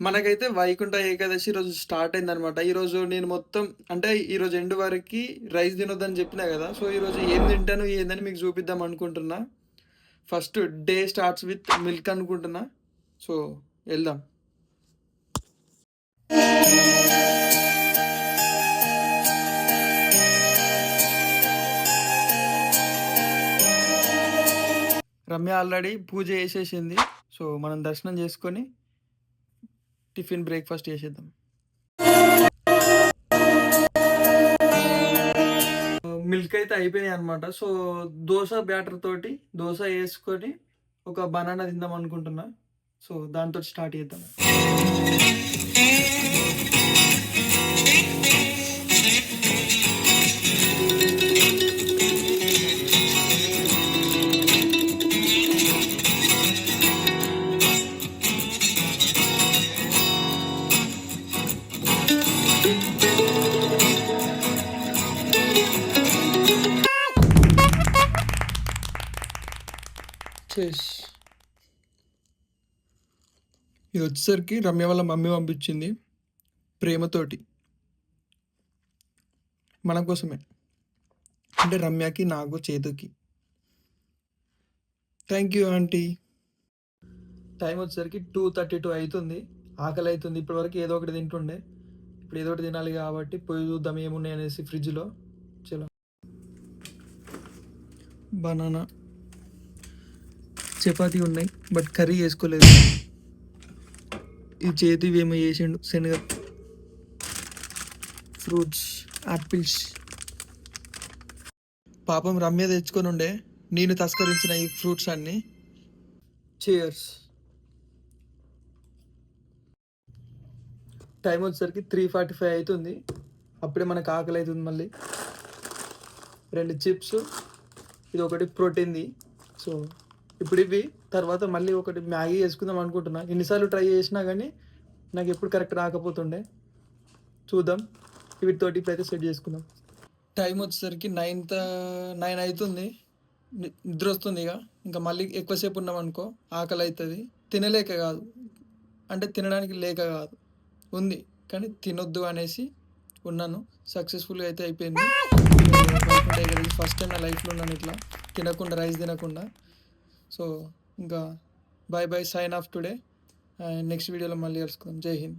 మనకైతే వైకుంఠ ఏకాదశి ఈరోజు స్టార్ట్ అయిందనమాట. ఈరోజు నేను మొత్తం అంటే ఈరోజు ఎండ్ వరకి రైస్ తినొద్దని చెప్పినా కదా! సో, ఈరోజు ఏం తింటాను ఏందని మీకు చూపిద్దాం అనుకుంటున్నా. First day starts with milk అనుకుంటున్నా. సో, ఎళ్దాం. రమ్య ఆల్రెడీ పూజ చేసేసింది. సో, మనం దర్శనం చేసుకొని టిఫిన్ బ్రేక్‌ఫాస్ట్ చేసేద్దాం. మిల్క్ అయితే అయిపోయినాయన్నమాట. సో, దోస బ్యాటర్ తోటి దోస యేసుకొని ఒక బనానా తిందాం అనుకుంటున్నా. సో, దాంతోటి స్టార్ట్ చేద్దాం. చేస్ ఇది వచ్చేసరికి రమ్య వాళ్ళ మమ్మీ పంపించింది ప్రేమతోటి. మన కోసమే. అంటే రమ్యకి, నాకు, చేతుకి. Thank you aunty. టైం వచ్చేసరికి 2:32 అయితుంది. ఆకలి అవుతుంది. ఇప్పటివరకు ఏదో ఒకటి తింటుండే. ఇప్పుడు ఏదో ఒకటి తినాలి కాబట్టి పోయి చూద్దాం ఏమున్నాయి అనేసి ఫ్రిడ్జ్‌లో. చలో. బనానా, చపాతీ ఉన్నాయి. బట్ కర్రీ చేసుకోలేదు. ఈ చేతివి ఏమో చేసిండు శనగ, ఫ్రూట్స్, యాపిల్స్. పాపం రమ్య తెచ్చుకొని ఉండే, నేను తస్కరించిన ఈ ఫ్రూట్స్ అన్నీ. చియర్స్. టైం వచ్చేసరికి 3:45 అవుతుంది. అప్పుడే మనకు ఆకలి అవుతుంది మళ్ళీ. 2 చిప్స్, ఇది ఒకటి ప్రోటీన్ది. సో, ఇప్పుడు ఇవి తర్వాత మళ్ళీ ఒకటి మ్యాగీ చేసుకుందాం అనుకుంటున్నా. ఎన్నిసార్లు ట్రై చేసినా కానీ నాకు ఎప్పుడు కరెక్ట్ రాకపోతుండే. చూద్దాం. వీటితోటి ఇప్పుడైతే సెట్ చేసుకుందాం. టైం వచ్చేసరికి 9 అవుతుంది. నిద్ర వస్తుంది ఇక. ఇంకా మళ్ళీ ఎక్కువసేపు ఉన్నామనుకో ఆకలి అవుతుంది. తినలేక కాదు, అంటే తినడానికి లేక కాదు, ఉంది కానీ తినొద్దు అనేసి ఉన్నాను. సక్సెస్ఫుల్గా అయితే అయిపోయింది. ఫస్ట్ టైం నా లైఫ్లో ఉన్నాను ఇట్లా తినకుండా, రైస్ తినకుండా. సో, ఇంకా bye bye, sign off today. Next వీడియోలో మళ్ళీ కలుసుకుందాం. జై హింద్.